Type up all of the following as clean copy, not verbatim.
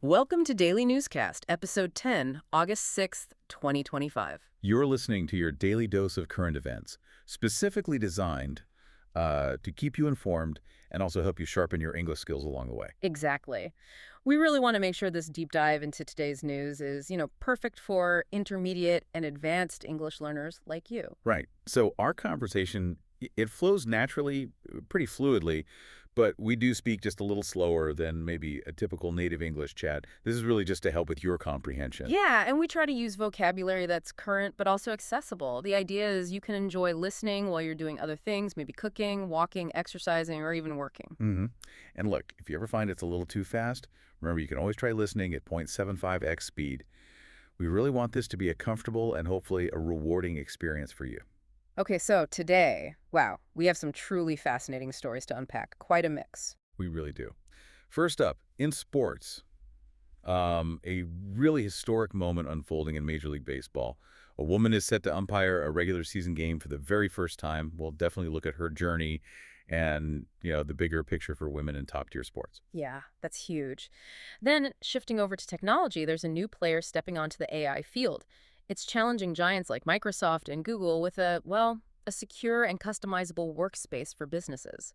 Welcome to Daily Newscast, Episode 10, August 6th, 2025. You're listening to your daily dose of current events, specifically designed to keep you informed and also help you sharpen your English skills along the way. Exactly. We really want to make sure this deep dive into today's news is, perfect for intermediate and advanced English learners like you. Right. So our conversation, it flows naturally, pretty fluidly, but we do speak just a little slower than maybe a typical native English chat. This is really just to help with your comprehension. Yeah, and we try to use vocabulary that's current but also accessible. The idea is you can enjoy listening while you're doing other things, maybe cooking, walking, exercising, or even working. And look, if you ever find it's a little too fast, remember you can always try listening at 0.75x speed. We really want this to be a comfortable and hopefully a rewarding experience for you. Okay, so today, wow, we have some truly fascinating stories to unpack. Quite a mix. We really do. First up, in sports, a really historic moment unfolding in Major League Baseball. A woman is set to umpire a regular season game for the very first time. We'll definitely look at her journey and, the bigger picture for women in top-tier sports. Yeah, that's huge. Then, shifting over to technology, there's a new player stepping onto the AI field. It's challenging giants like Microsoft and Google with a secure and customizable workspace for businesses.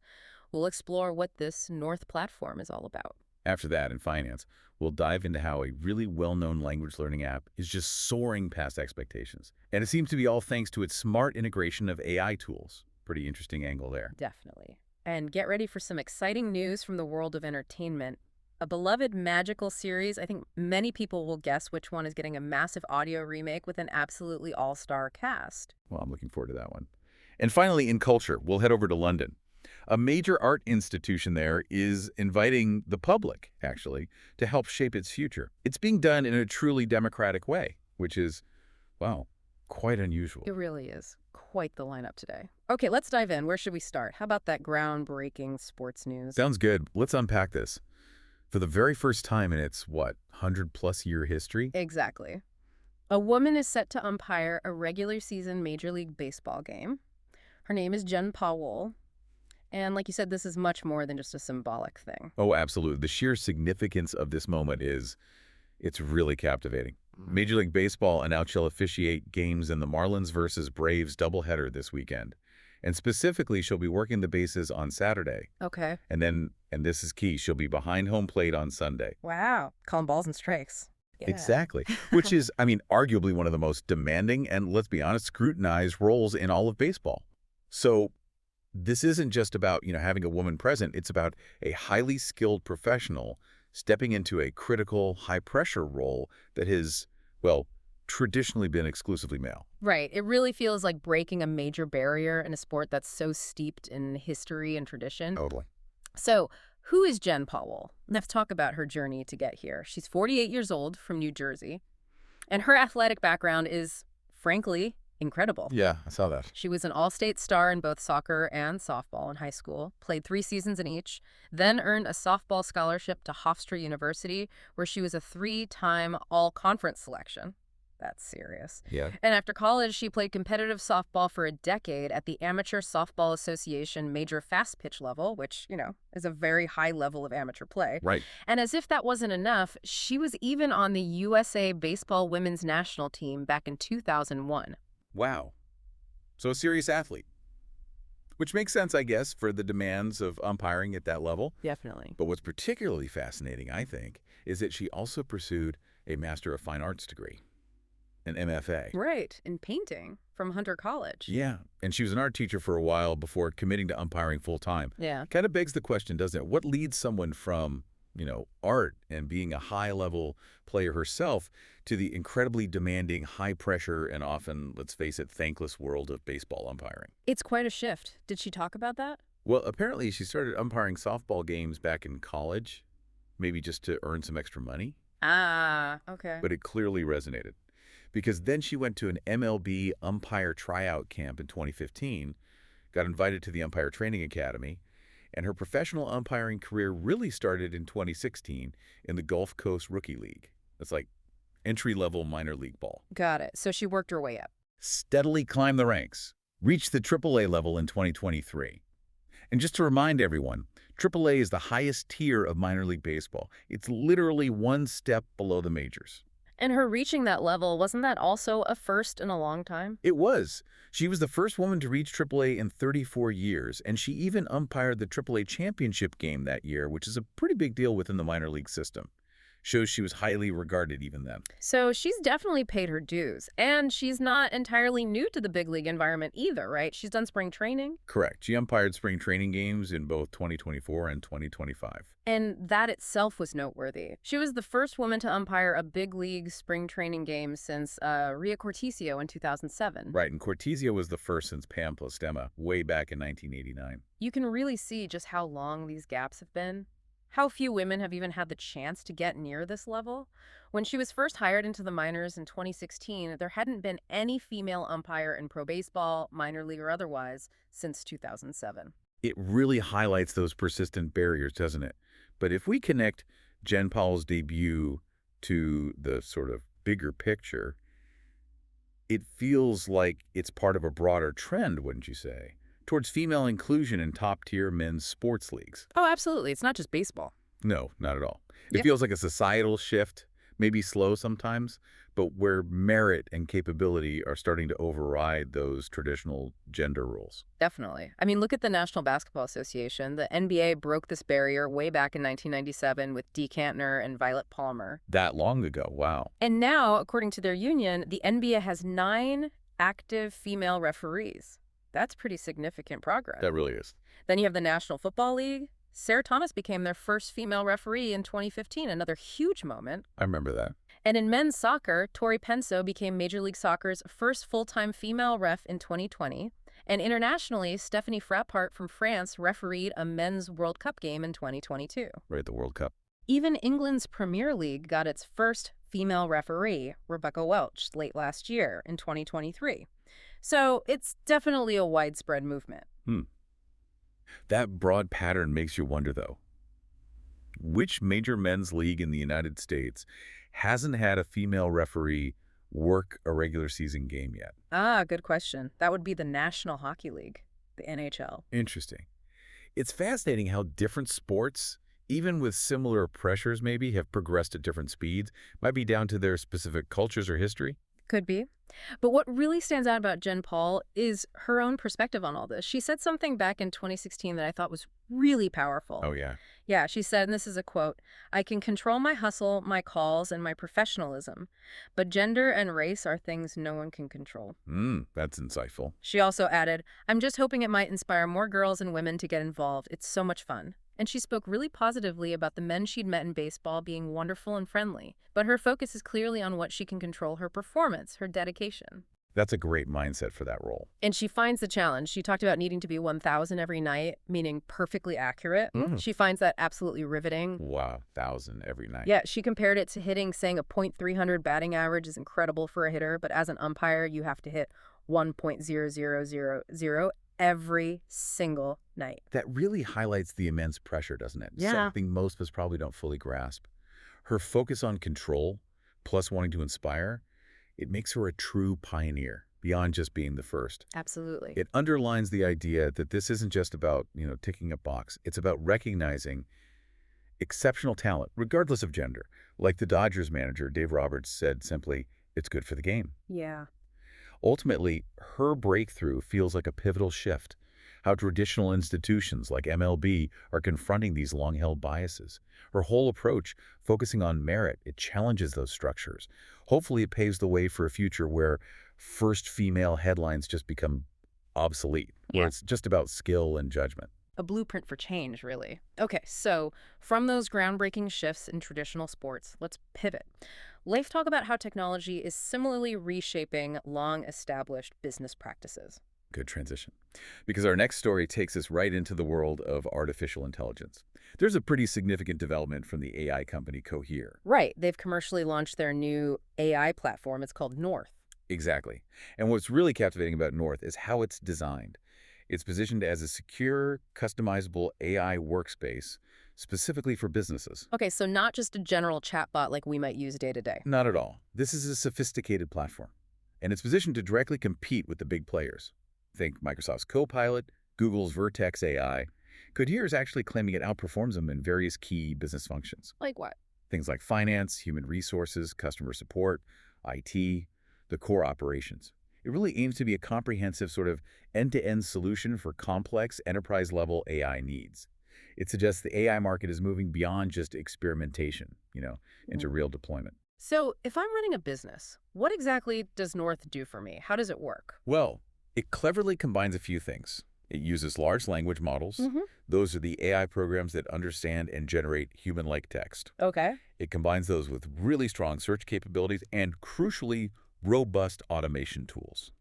We'll explore what this North platform is all about. After that, in finance, we'll dive into how a really well-known language learning app is just soaring past expectations. And it seems to be all thanks to its smart integration of AI tools. Pretty interesting angle there. Definitely. And get ready for some exciting news from the world of entertainment. A beloved magical series, I think many people will guess which one is getting a massive audio remake with an absolutely all-star cast. Well, I'm looking forward to that one. And finally, in culture, we'll head over to London. A major art institution there is inviting the public, actually, to help shape its future. It's being done in a truly democratic way, which is, wow, quite unusual. It really is. Quite the lineup today. Okay, let's dive in. Where should we start? How about that groundbreaking sports news? Sounds good. Let's unpack this. For the very first time in its, 100-plus year history? Exactly. A woman is set to umpire a regular season Major League Baseball game. Her name is Jen Pawol. And like you said, this is much more than just a symbolic thing. Oh, absolutely. The sheer significance of this moment it's really captivating. Major League Baseball announced she'll officiate games in the Marlins versus Braves doubleheader this weekend. And specifically, she'll be working the bases on Saturday. Okay. And this is key, she'll be behind home plate on Sunday. Wow. Calling balls and strikes. Yeah. Exactly. Which is, arguably one of the most demanding and, let's be honest, scrutinized roles in all of baseball. So this isn't just about, having a woman present. It's about a highly skilled professional stepping into a critical, high-pressure role that has, traditionally been exclusively male. Right. It really feels like breaking a major barrier in a sport that's so steeped in history and tradition. Totally. So, who is Jen Pawol? Let's talk about her journey to get here. She's 48 years old from New Jersey, and her athletic background is, frankly, incredible. Yeah, I saw that. She was an all-state star in both soccer and softball in high school, played 3 seasons in each, then earned a softball scholarship to Hofstra University, where she was a 3-time all-conference selection. That's serious. Yeah. And after college, she played competitive softball for a decade at the Amateur Softball Association major fast pitch level, which, is a very high level of amateur play. Right. And as if that wasn't enough, she was even on the USA Baseball Women's National Team back in 2001. Wow. So a serious athlete. Which makes sense, I guess, for the demands of umpiring at that level. Definitely. But what's particularly fascinating, I think, is that she also pursued a Master of Fine Arts degree, an MFA. Right, in painting from Hunter College. Yeah, and she was an art teacher for a while before committing to umpiring full-time. Yeah. Kind of begs the question, doesn't it? What leads someone from, art and being a high-level player herself to the incredibly demanding, high-pressure, and often, let's face it, thankless world of baseball umpiring? It's quite a shift. Did she talk about that? Well, apparently she started umpiring softball games back in college, maybe just to earn some extra money. Ah, okay. But it clearly resonated. Because then she went to an MLB umpire tryout camp in 2015, got invited to the Umpire Training Academy, and her professional umpiring career really started in 2016 in the Gulf Coast Rookie League. That's like entry-level minor league ball. Got it. So she worked her way up. Steadily climbed the ranks, reached the AAA level in 2023. And just to remind everyone, AAA is the highest tier of minor league baseball. It's literally one step below the majors. And her reaching that level, wasn't that also a first in a long time? It was. She was the first woman to reach AAA in 34 years, and she even umpired the AAA championship game that year, which is a pretty big deal within the minor league system. Shows she was highly regarded even then. So she's definitely paid her dues. And she's not entirely new to the big league environment either, right? She's done spring training. Correct. She umpired spring training games in both 2024 and 2025. And that itself was noteworthy. She was the first woman to umpire a big league spring training game since Ria Cortesio in 2007. Right, and Cortesio was the first since Pam Plastema, way back in 1989. You can really see just how long these gaps have been. How few women have even had the chance to get near this level. When she was first hired into the minors in 2016, there hadn't been any female umpire in pro baseball, minor league or otherwise, since 2007. It really highlights those persistent barriers, doesn't it? But if we connect Jen Pawol's debut to the sort of bigger picture, it feels like it's part of a broader trend, wouldn't you say, towards female inclusion in top-tier men's sports leagues. Oh, absolutely. It's not just baseball. No, not at all. It Yep. feels like a societal shift, maybe slow sometimes, but where merit and capability are starting to override those traditional gender roles. Definitely. I mean, look at the National Basketball Association. The NBA broke this barrier way back in 1997 with Dee Cantner and Violet Palmer. That long ago, wow. And now, according to their union, the NBA has 9 active female referees. That's pretty significant progress. That really is. Then you have the National Football League. Sarah Thomas became their first female referee in 2015, another huge moment. I remember that. And in men's soccer, Tori Penso became Major League Soccer's first full-time female ref in 2020. And internationally, Stephanie Frappart from France refereed a men's World Cup game in 2022. Right, the World Cup. Even England's Premier League got its first female referee, Rebecca Welch, late last year in 2023. So it's definitely a widespread movement. That broad pattern makes you wonder, though. Which major men's league in the United States hasn't had a female referee work a regular season game yet? Ah, good question. That would be the National Hockey League, the NHL. Interesting. It's fascinating how different sports, even with similar pressures maybe, have progressed at different speeds. Might be down to their specific cultures or history. Could be. But what really stands out about Jen Pawol is her own perspective on all this. She said something back in 2016 that I thought was really powerful. Oh, yeah. Yeah, she said, and this is a quote, "I can control my hustle, my calls, and my professionalism, but gender and race are things no one can control." That's insightful. She also added, "I'm just hoping it might inspire more girls and women to get involved. It's so much fun." And she spoke really positively about the men she'd met in baseball being wonderful and friendly. But her focus is clearly on what she can control, her performance, her dedication. That's a great mindset for that role. And she finds the challenge. She talked about needing to be 1,000 every night, meaning perfectly accurate. She finds that absolutely riveting. Wow, 1,000 every night. Yeah, she compared it to hitting, saying a .300 batting average is incredible for a hitter, but as an umpire, you have to hit 1.0000 every single night. That really highlights the immense pressure, doesn't it? Yeah. Something most of us probably don't fully grasp. Her focus on control, plus wanting to inspire, it makes her a true pioneer, beyond just being the first. Absolutely. It underlines the idea that this isn't just about, ticking a box. It's about recognizing exceptional talent, regardless of gender. Like the Dodgers manager, Dave Roberts, said simply, "It's good for the game." Yeah. Ultimately, her breakthrough feels like a pivotal shift. How traditional institutions like MLB are confronting these long-held biases. Her whole approach, focusing on merit, it challenges those structures. Hopefully it paves the way for a future where first female headlines just become obsolete, where it's just about skill and judgment. A blueprint for change, really. Okay, so from those groundbreaking shifts in traditional sports, let's pivot. Let's talk about how technology is similarly reshaping long-established business practices. Good transition. Because our next story takes us right into the world of artificial intelligence. There's a pretty significant development from the AI company Cohere. Right. They've commercially launched their new AI platform. It's called North. Exactly. And what's really captivating about North is how it's designed. It's positioned as a secure, customizable AI workspace specifically for businesses. Okay, so not just a general chatbot like we might use day to day. Not at all. This is a sophisticated platform, and it's positioned to directly compete with the big players. Think Microsoft's Copilot, Google's Vertex AI. Cohere is actually claiming it outperforms them in various key business functions. Like what? Things like finance, human resources, customer support, IT, the core operations. It really aims to be a comprehensive sort of end-to-end solution for complex enterprise-level AI needs. It suggests the AI market is moving beyond just experimentation, into real deployment. So, if I'm running a business, what exactly does North do for me? How does it work? Well, it cleverly combines a few things. It uses large language models. Mm-hmm. Those are the AI programs that understand and generate human-like text. Okay. It combines those with really strong search capabilities and, crucially, robust automation tools.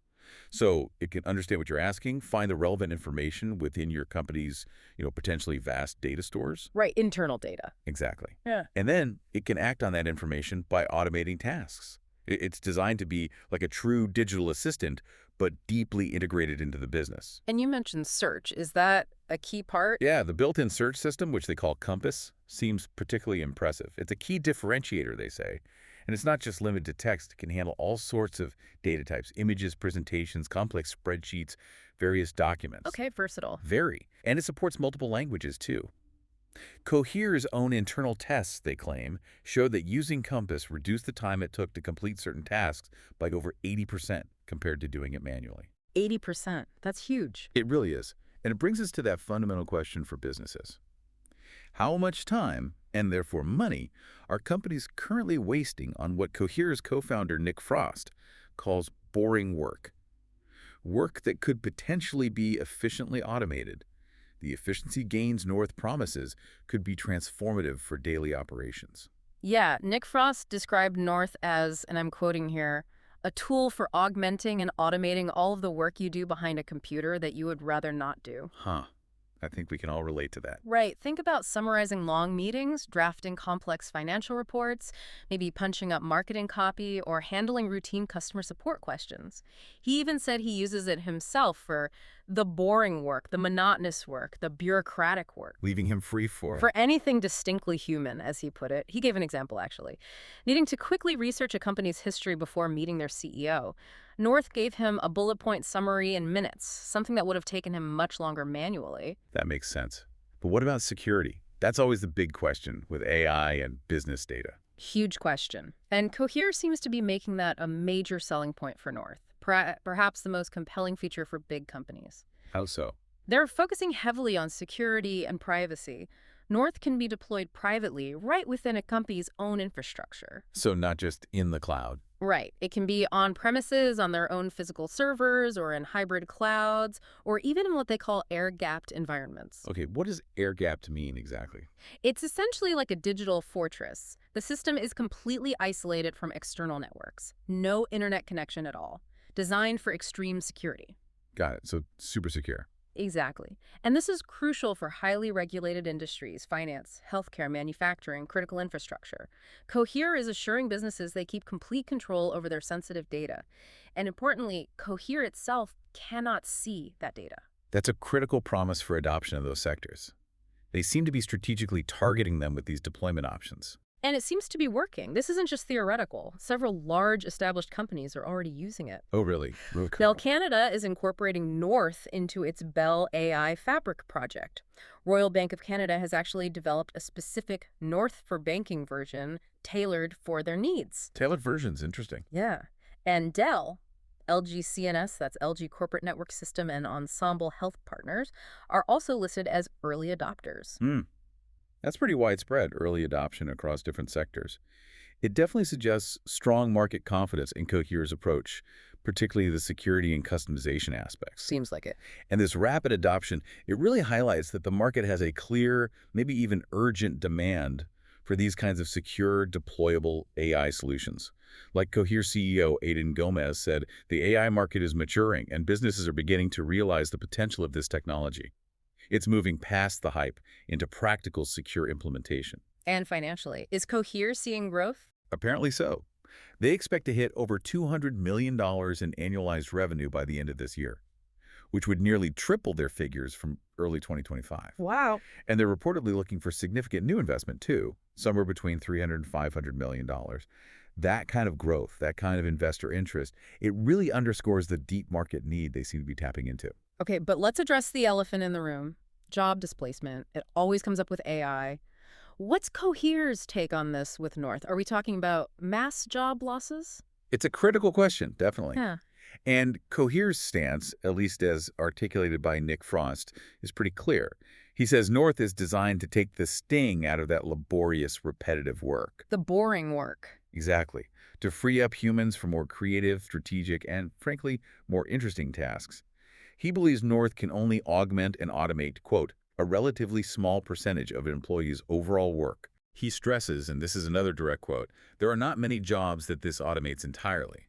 So it can understand what you're asking, find the relevant information within your company's, potentially vast data stores. Right, internal data. Exactly. Yeah. And then it can act on that information by automating tasks. It's designed to be like a true digital assistant, but deeply integrated into the business. And you mentioned search. Is that a key part? Yeah, the built-in search system, which they call Compass, seems particularly impressive. It's a key differentiator, they say. And it's not just limited to text. It can handle all sorts of data types, images, presentations, complex spreadsheets, various documents. Okay, versatile. Very. And it supports multiple languages, too. Cohere's own internal tests, they claim, showed that using Compass reduced the time it took to complete certain tasks by over 80% compared to doing it manually. 80%. That's huge. It really is. And it brings us to that fundamental question for businesses. How much time, and therefore money, are companies currently wasting on what Cohere's co-founder Nick Frost calls boring work? Work that could potentially be efficiently automated. The efficiency gains North promises could be transformative for daily operations. Yeah, Nick Frost described North as, and I'm quoting here, a tool for augmenting and automating all of the work you do behind a computer that you would rather not do. Huh. I think we can all relate to that. Right. Think about summarizing long meetings, drafting complex financial reports, maybe punching up marketing copy, or handling routine customer support questions. He even said he uses it himself for the boring work, the monotonous work, the bureaucratic work. Leaving him free for For anything distinctly human, as he put it. He gave an example, actually. Needing to quickly research a company's history before meeting their CEO. North gave him a bullet point summary in minutes, something that would have taken him much longer manually. That makes sense. But what about security? That's always the big question with AI and business data. Huge question. And Cohere seems to be making that a major selling point for North, perhaps the most compelling feature for big companies. How so? They're focusing heavily on security and privacy. North can be deployed privately right within a company's own infrastructure. So not just in the cloud. Right. It can be on premises, on their own physical servers, or in hybrid clouds, or even in what they call air-gapped environments. Okay, what does air-gapped mean exactly? It's essentially like a digital fortress. The system is completely isolated from external networks. No internet connection at all. Designed for extreme security. Got it. So super secure. Exactly. And this is crucial for highly regulated industries, finance, healthcare, manufacturing, critical infrastructure. Cohere is assuring businesses they keep complete control over their sensitive data. And importantly, Cohere itself cannot see that data. That's a critical promise for adoption of those sectors. They seem to be strategically targeting them with these deployment options. And it seems to be working. This isn't just theoretical. Several large established companies are already using it. Oh, really? Bell Canada is incorporating North into its Bell AI Fabric project. Royal Bank of Canada has actually developed a specific North for banking version tailored for their needs. Tailored versions, interesting. Yeah. And Dell, LG CNS, that's LG Corporate Network System, and Ensemble Health Partners, are also listed as early adopters. That's pretty widespread, early adoption across different sectors. It definitely suggests strong market confidence in Cohere's approach, particularly the security and customization aspects. Seems like it. And this rapid adoption, it really highlights that the market has a clear, maybe even urgent demand for these kinds of secure, deployable AI solutions. Like Cohere CEO Aidan Gomez said, the AI market is maturing and businesses are beginning to realize the potential of this technology. It's moving past the hype into practical, secure implementation. And financially, is Cohere seeing growth? Apparently so. They expect to hit over $200 million in annualized revenue by the end of this year, which would nearly triple their figures from early 2025. Wow. And they're reportedly looking for significant new investment, too, somewhere between $300 and $500 million. That kind of growth, that kind of investor interest, it really underscores the deep market need they seem to be tapping into. Okay, but let's address the elephant in the room. job displacement. It always comes up with AI. What's Cohere's take on this with North? Are we talking about mass job losses? It's a critical question, definitely. Yeah. And Cohere's stance, at least as articulated by Nick Frost, is pretty clear. He says North is designed to take the sting out of that laborious, repetitive work. The boring work. Exactly. To free up humans for more creative, strategic, and, frankly, more interesting tasks. He believes North can only augment and automate, quote, a relatively small percentage of an employee's overall work. He stresses, and this is another direct quote, there are not many jobs that this automates entirely.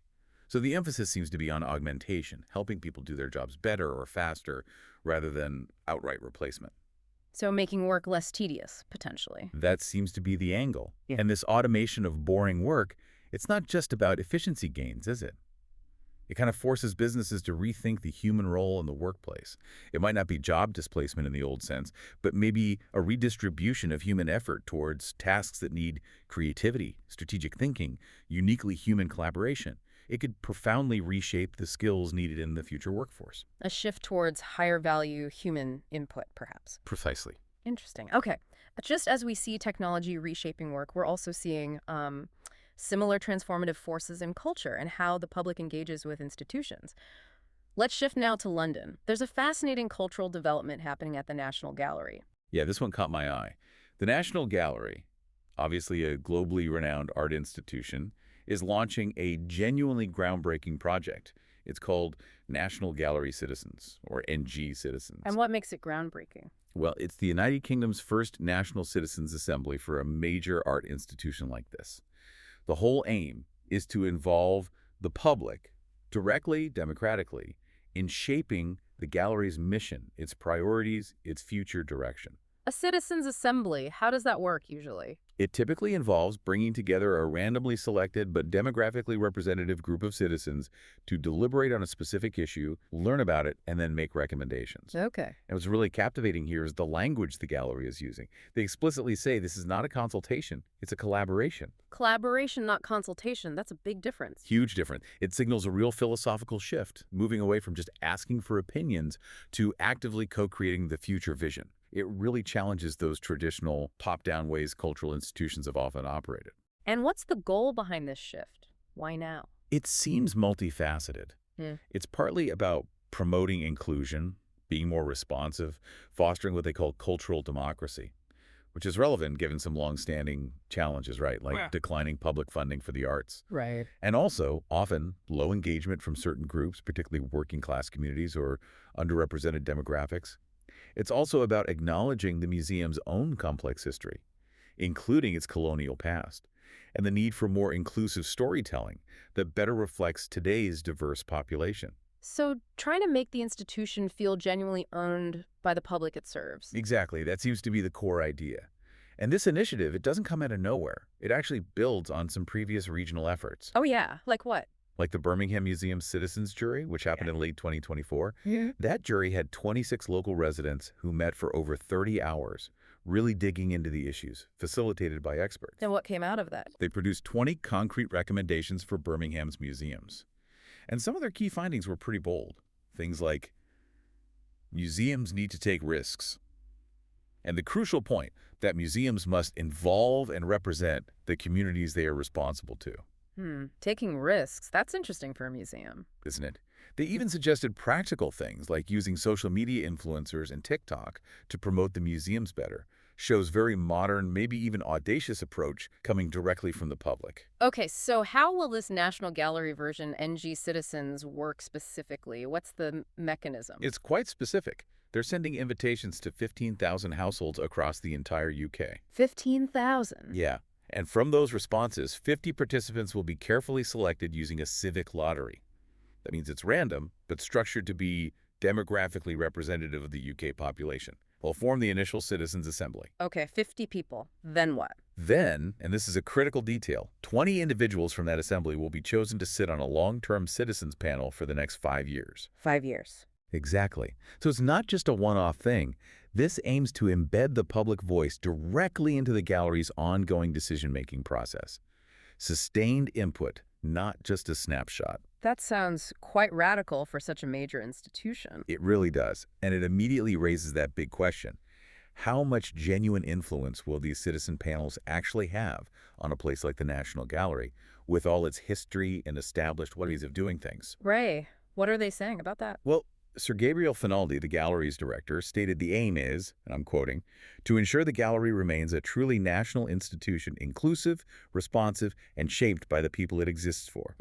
So the emphasis seems to be on augmentation, helping people do their jobs better or faster rather than outright replacement. So making work less tedious, potentially. That seems to be the angle. Yeah. And this automation of boring work, it's not just about efficiency gains, is it? It kind of forces businesses to rethink the human role in the workplace. It might not be job displacement in the old sense, but maybe a redistribution of human effort towards tasks that need creativity, strategic thinking, uniquely human collaboration. It could profoundly reshape the skills needed in the future workforce. A shift towards higher value human input, perhaps. Precisely. Interesting. Okay. Just as we see technology reshaping work, we're also seeing similar transformative forces in culture and how the public engages with institutions. Let's shift now to London. There's a fascinating cultural development happening at the National Gallery. Yeah, this one caught my eye. The National Gallery, obviously a globally renowned art institution, is launching a genuinely groundbreaking project. It's called National Gallery Citizens, or NG Citizens. And what makes it groundbreaking? Well, it's the United Kingdom's first National Citizens Assembly for a major art institution like this. The whole aim is to involve the public directly, democratically, in shaping the gallery's mission, its priorities, its future direction. A citizens' assembly, how does that work usually? It typically involves bringing together a randomly selected but demographically representative group of citizens to deliberate on a specific issue, learn about it, and then make recommendations. Okay. And what's really captivating here is the language the gallery is using. They explicitly say this is not a consultation, it's a collaboration. Collaboration, not consultation. That's a big difference. Huge difference. It signals a real philosophical shift, moving away from just asking for opinions to actively co-creating the future vision. It really challenges those traditional top-down ways cultural institutions have often operated. And what's the goal behind this shift? Why now? It seems multifaceted. It's partly about promoting inclusion, being more responsive, fostering what they call cultural democracy, which is relevant given some long-standing challenges, right? Like declining public funding for the arts. Right. And also, often, low engagement from certain groups, particularly working-class communities or underrepresented demographics. It's also about acknowledging the museum's own complex history, including its colonial past, and the need for more inclusive storytelling that better reflects today's diverse population. So trying to make the institution feel genuinely owned by the public it serves. Exactly. That seems to be the core idea. And this initiative, it doesn't come out of nowhere. It actually builds on some previous regional efforts. Oh, yeah. Like what? Like the Birmingham Museum Citizens Jury, which happened in late 2024. Yeah. That jury had 26 local residents who met for over 30 hours, really digging into the issues, facilitated by experts. And what came out of that? They produced 20 concrete recommendations for Birmingham's museums. And some of their key findings were pretty bold. Things like, museums need to take risks. And the crucial point, that museums must involve and represent the communities they are responsible to. Taking risks. That's interesting for a museum. Isn't it? They even suggested practical things like using social media influencers and TikTok to promote the museums better. Shows very modern, maybe even audacious approach coming directly from the public. Okay, so how will this National Gallery version, NG Citizens, work specifically? What's the mechanism? It's quite specific. They're sending invitations to 15,000 households across the entire UK. 15,000? Yeah. And from those responses, 50 participants will be carefully selected using a civic lottery. That means it's random, but structured to be demographically representative of the UK population. Will form the initial citizens' assembly. Okay, 50 people. Then what? Then, and this is a critical detail, 20 individuals from that assembly will be chosen to sit on a long-term citizens panel for the next 5 years. 5 years. Exactly. So it's not just a one-off thing. This aims to embed the public voice directly into the gallery's ongoing decision-making process. Sustained input, not just a snapshot. That sounds quite radical for such a major institution. It really does. And it immediately raises that big question. How much genuine influence will these citizen panels actually have on a place like the National Gallery, with all its history and established ways of doing things? Ray, what are they saying about that? Well, Sir Gabriel Finaldi, the gallery's director, stated the aim is, and I'm quoting, to ensure the gallery remains a truly national institution, inclusive, responsive, and shaped by the people it exists for.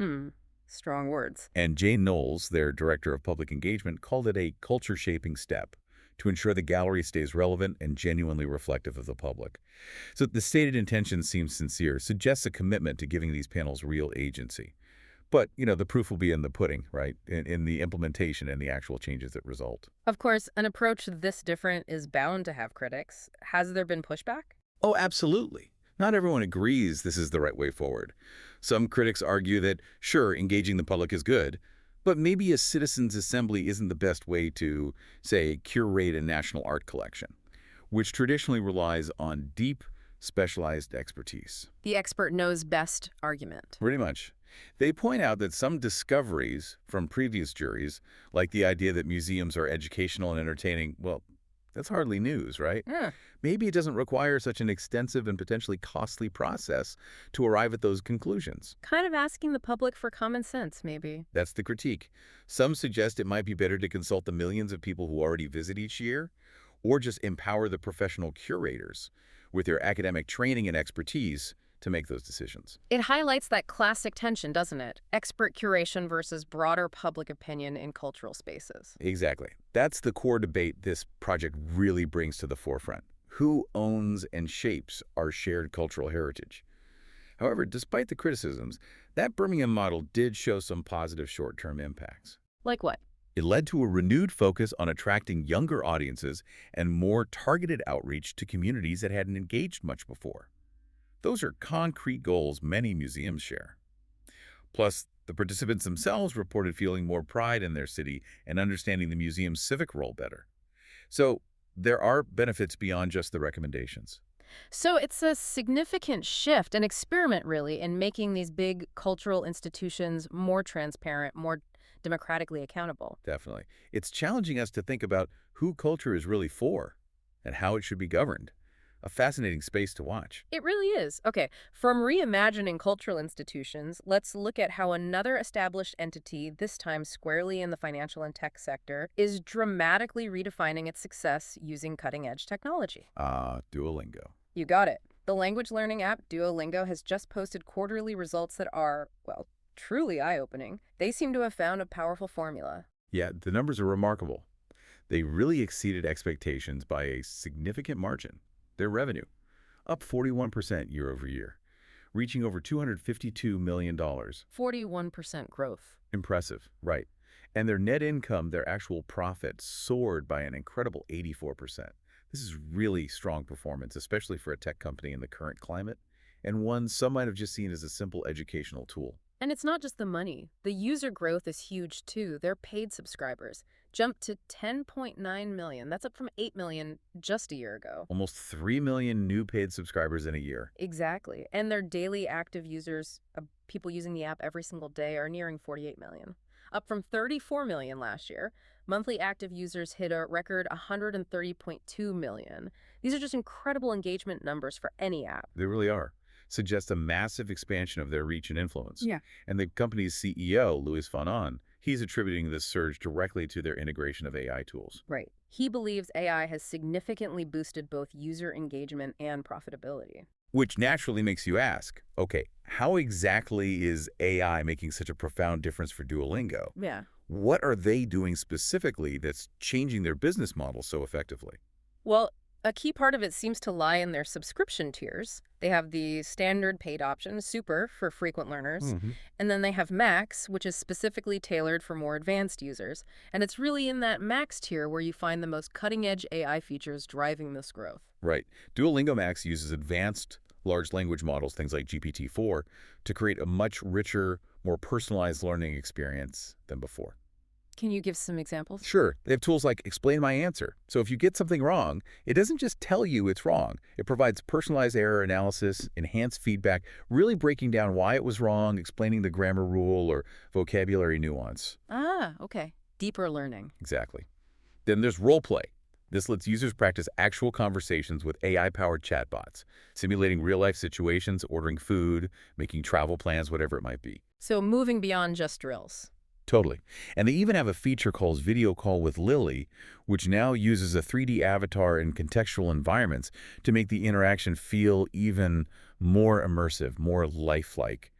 Strong words. And Jane Knowles, their director of public engagement, called it a culture-shaping step to ensure the gallery stays relevant and genuinely reflective of the public. So the stated intention seems sincere, suggests a commitment to giving these panels real agency. But, the proof will be in the pudding, right? In the implementation and the actual changes that result. Of course, an approach this different is bound to have critics. Has there been pushback? Oh, absolutely. Not everyone agrees this is the right way forward. Some critics argue that, sure, engaging the public is good, but maybe a citizens' assembly isn't the best way to, say, curate a national art collection, which traditionally relies on deep, specialized expertise. The expert knows best argument. Pretty much. They point out that some discoveries from previous juries, like the idea that museums are educational and entertaining, well, that's hardly news, right? Yeah. Maybe it doesn't require such an extensive and potentially costly process to arrive at those conclusions. Kind of asking the public for common sense, maybe. That's the critique. Some suggest it might be better to consult the millions of people who already visit each year, or just empower the professional curators with their academic training and expertise to make those decisions. It highlights that classic tension, doesn't it? Expert curation versus broader public opinion in cultural spaces. Exactly. That's the core debate this project really brings to the forefront. Who owns and shapes our shared cultural heritage? However, despite the criticisms, that Birmingham model did show some positive short-term impacts. Like what? It led to a renewed focus on attracting younger audiences and more targeted outreach to communities that hadn't engaged much before. Those are concrete goals many museums share. Plus, the participants themselves reported feeling more pride in their city and understanding the museum's civic role better. So, there are benefits beyond just the recommendations. So it's a significant shift, an experiment really, in making these big cultural institutions more transparent, more democratically accountable. Definitely. It's challenging us to think about who culture is really for and how it should be governed. A fascinating space to watch. It really is. Okay, from reimagining cultural institutions, let's look at how another established entity, this time squarely in the financial and tech sector, is dramatically redefining its success using cutting-edge technology. Duolingo. You got it. The language learning app Duolingo has just posted quarterly results that are, well, truly eye-opening. They seem to have found a powerful formula. Yeah, the numbers are remarkable. They really exceeded expectations by a significant margin. Their revenue, up 41% year over year, reaching over $252 million. 41% growth. Impressive, right. And their net income, their actual profit, soared by an incredible 84%. This is really strong performance, especially for a tech company in the current climate, and one some might have just seen as a simple educational tool. And it's not just the money. The user growth is huge, too. Their paid subscribers jumped to 10.9 million. That's up from 8 million just a year ago. Almost 3 million new paid subscribers in a year. Exactly. And their daily active users, people using the app every single day, are nearing 48 million, up from 34 million last year. Monthly active users hit a record 130.2 million. These are just incredible engagement numbers for any app. They really are. Suggest a massive expansion of their reach and influence. Yeah. And the company's CEO, Louis van Aan, he's attributing this surge directly to their integration of AI tools. Right. He believes AI has significantly boosted both user engagement and profitability. Which naturally makes you ask, okay, how exactly is AI making such a profound difference for Duolingo? Yeah. What are they doing specifically that's changing their business model so effectively? Well, a key part of it seems to lie in their subscription tiers. They have the standard paid option, Super, for frequent learners. And then they have Max, which is specifically tailored for more advanced users. And it's really in that Max tier where you find the most cutting-edge AI features driving this growth. Right. Duolingo Max uses advanced large language models, things like GPT-4, to create a much richer, more personalized learning experience than before. Can you give some examples? Sure, they have tools like Explain My Answer. So if you get something wrong, it doesn't just tell you it's wrong. It provides personalized error analysis, enhanced feedback, really breaking down why it was wrong, explaining the grammar rule or vocabulary nuance. Ah, okay. Deeper learning. Exactly. Then there's role play. This lets users practice actual conversations with AI-powered chatbots, simulating real-life situations, ordering food, making travel plans, whatever it might be. So moving beyond just drills. Totally. And they even have a feature called Video Call with Lily, which now uses a 3D avatar in contextual environments to make the interaction feel even more immersive, more lifelike.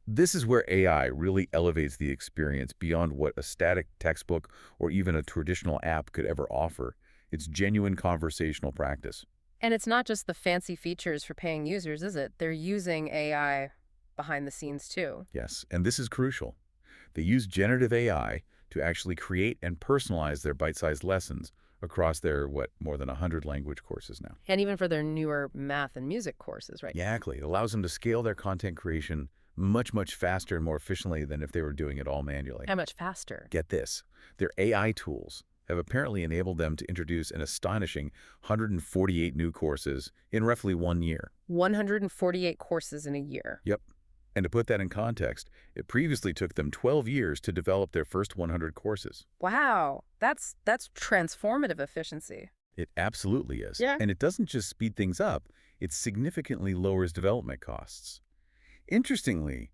This is where AI really elevates the experience beyond what a static textbook or even a traditional app could ever offer. It's genuine conversational practice. And it's not just the fancy features for paying users, is it? They're using AI behind the scenes too. Yes, and this is crucial. They use generative AI to actually create and personalize their bite-sized lessons across their, more than 100 language courses now. And even for their newer math and music courses, right? Exactly. It allows them to scale their content creation much, much faster and more efficiently than if they were doing it all manually. How much faster? Get this. Their AI tools have apparently enabled them to introduce an astonishing 148 new courses in roughly 1 year. 148 courses in a year. Yep. And to put that in context, it previously took them 12 years to develop their first 100 courses. Wow, that's transformative efficiency. It absolutely is. Yeah. And it doesn't just speed things up, it significantly lowers development costs. Interestingly,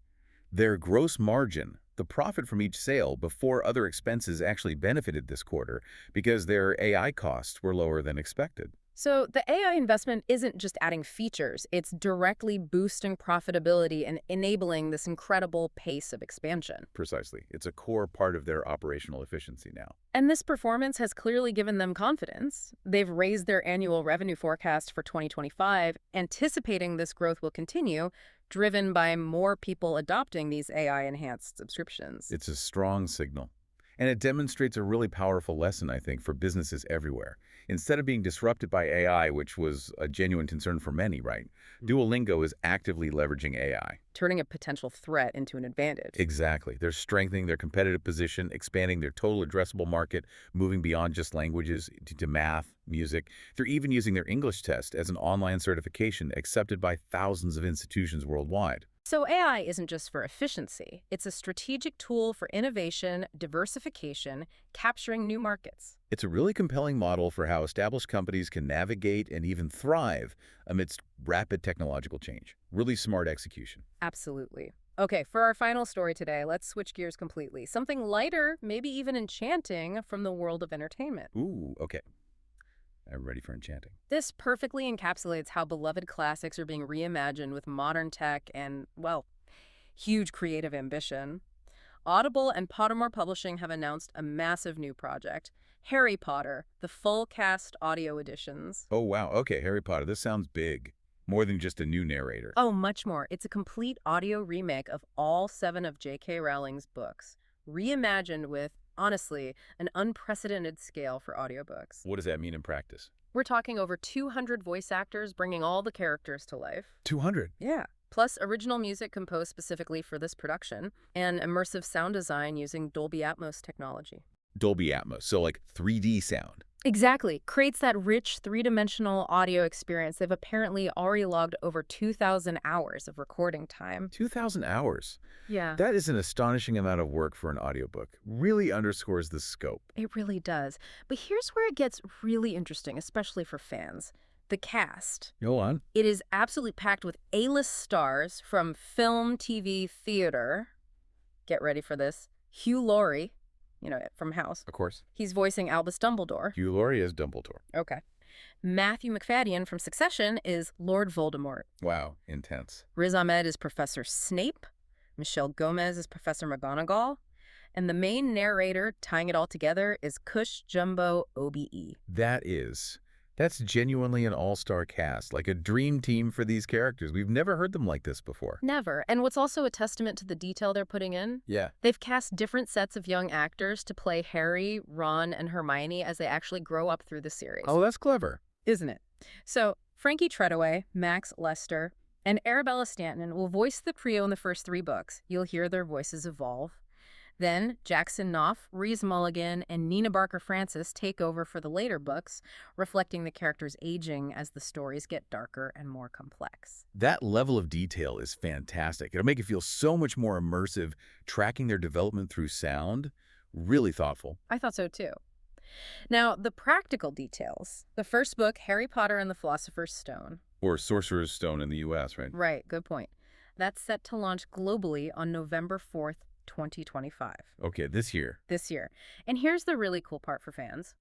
their gross margin, the profit from each sale before other expenses actually benefited this quarter because their AI costs were lower than expected. So the AI investment isn't just adding features, it's directly boosting profitability and enabling this incredible pace of expansion. Precisely. It's a core part of their operational efficiency now. And this performance has clearly given them confidence. They've raised their annual revenue forecast for 2025, anticipating this growth will continue, driven by more people adopting these AI-enhanced subscriptions. It's a strong signal. And it demonstrates a really powerful lesson, I think, for businesses everywhere. Instead of being disrupted by AI, which was a genuine concern for many, right? Duolingo is actively leveraging AI. Turning a potential threat into an advantage. Exactly. They're strengthening their competitive position, expanding their total addressable market, moving beyond just languages to math, music. They're even using their English test as an online certification accepted by thousands of institutions worldwide. So AI isn't just for efficiency. It's a strategic tool for innovation, diversification, capturing new markets. It's a really compelling model for how established companies can navigate and even thrive amidst rapid technological change. Really smart execution. Absolutely. Okay, for our final story today, let's switch gears completely. Something lighter, maybe even enchanting, from the world of entertainment. Ooh, okay. I'm ready for enchanting. This perfectly encapsulates how beloved classics are being reimagined with modern tech and, well, huge creative ambition. Audible and Pottermore Publishing have announced a massive new project, Harry Potter, the full cast audio editions. Oh, wow. Okay, Harry Potter. This sounds big. More than just a new narrator. Oh, much more. It's a complete audio remake of all 7 of J.K. Rowling's books, reimagined with, honestly, an unprecedented scale for audiobooks. What does that mean in practice? We're talking over 200 voice actors bringing all the characters to life. 200? Yeah. Plus original music composed specifically for this production, and immersive sound design using Dolby Atmos technology. Dolby Atmos, so like 3D sound. Exactly. Creates that rich, three-dimensional audio experience. They've apparently already logged over 2,000 hours of recording time. 2,000 hours? Yeah. That is an astonishing amount of work for an audiobook. Really underscores the scope. It really does. But here's where it gets really interesting, especially for fans. The cast. Go on. It is absolutely packed with A-list stars from film, TV, theater. Get ready for this. Hugh Laurie, from House. Of course. He's voicing Albus Dumbledore. Hugh Laurie is Dumbledore. Okay. Matthew McFadden from Succession is Lord Voldemort. Wow, intense. Riz Ahmed is Professor Snape. Michelle Gomez is Professor McGonagall. And the main narrator tying it all together is Cush Jumbo OBE. That's genuinely an all-star cast, like a dream team for these characters. We've never heard them like this before. Never. And what's also a testament to the detail they're putting in? Yeah. They've cast different sets of young actors to play Harry, Ron, and Hermione as they actually grow up through the series. Oh, that's clever. Isn't it? So, Frankie Treadaway, Max Lester, and Arabella Stanton will voice the trio in the first 3 books. You'll hear their voices evolve. Then Jackson Knopf, Reese Mulligan, and Nina Barker Francis take over for the later books, reflecting the characters' aging as the stories get darker and more complex. That level of detail is fantastic. It'll make it feel so much more immersive, tracking their development through sound. Really thoughtful. I thought so too. Now, the practical details. The first book, Harry Potter and the Philosopher's Stone. Or Sorcerer's Stone in the U.S., right? Right, good point. That's set to launch globally on November 4th, 2025. Okay, this year. This year. And here's the really cool part for fans.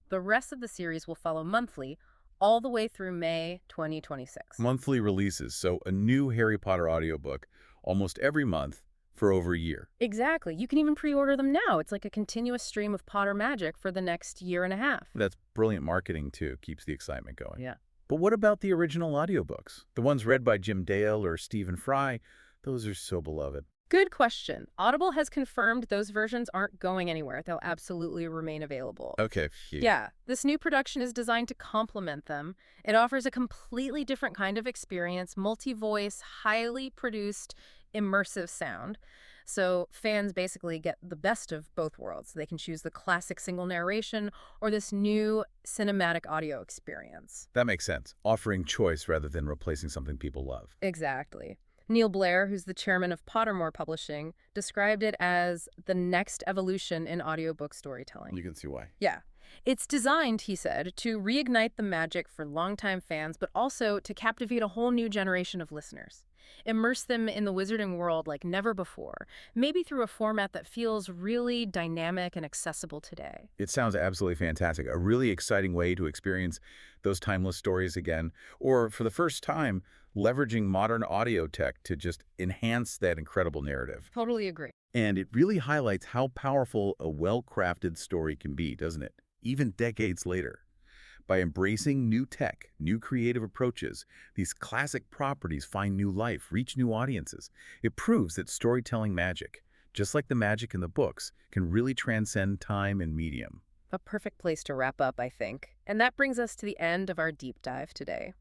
The rest of the series will follow monthly, all the way through May 2026. Monthly releases, so a new Harry Potter audiobook almost every month for over a year. Exactly. You can even pre-order them now. It's like a continuous stream of Potter magic for the next year and a half. That's brilliant marketing, too. Keeps the excitement going. Yeah. But what about the original audiobooks? The ones read by Jim Dale or Stephen Fry? Those are so beloved. Good question. Audible has confirmed those versions aren't going anywhere. They'll absolutely remain available. Okay, phew. Yeah, this new production is designed to complement them. It offers a completely different kind of experience, multi-voice, highly produced, immersive sound. So fans basically get the best of both worlds. They can choose the classic single narration or this new cinematic audio experience. That makes sense. Offering choice rather than replacing something people love. Exactly. Neil Blair, who's the chairman of Pottermore Publishing, described it as the next evolution in audiobook storytelling. You can see why. Yeah. It's designed, he said, to reignite the magic for longtime fans, but also to captivate a whole new generation of listeners. Immerse them in the wizarding world like never before, maybe through a format that feels really dynamic and accessible today. It sounds absolutely fantastic. A really exciting way to experience those timeless stories again, or for the first time, leveraging modern audio tech to just enhance that incredible narrative. Totally agree. And it really highlights how powerful a well-crafted story can be, doesn't it? Even decades later. By embracing new tech, new creative approaches, these classic properties find new life, reach new audiences. It proves that storytelling magic, just like the magic in the books, can really transcend time and medium. A perfect place to wrap up, I think. And that brings us to the end of our deep dive today.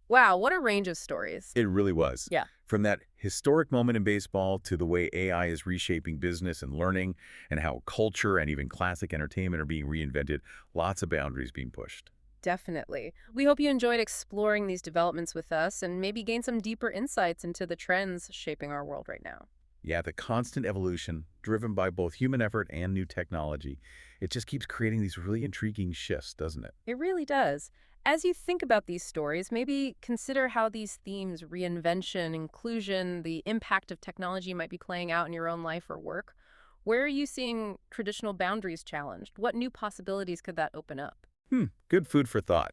Wow, what a range of stories. It really was. Yeah. From that historic moment in baseball to the way AI is reshaping business and learning, and how culture and even classic entertainment are being reinvented, lots of boundaries being pushed. Definitely. We hope you enjoyed exploring these developments with us and maybe gain some deeper insights into the trends shaping our world right now. Yeah, the constant evolution, driven by both human effort and new technology, it just keeps creating these really intriguing shifts, doesn't it? It really does. As you think about these stories, maybe consider how these themes, reinvention, inclusion, the impact of technology might be playing out in your own life or work. Where are you seeing traditional boundaries challenged? What new possibilities could that open up? Good food for thought.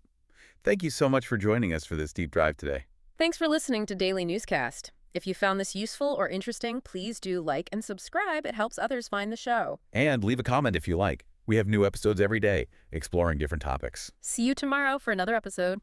Thank you so much for joining us for this deep dive today. Thanks for listening to Daily Newscast. If you found this useful or interesting, please do like and subscribe. It helps others find the show. And leave a comment if you like. We have new episodes every day, exploring different topics. See you tomorrow for another episode.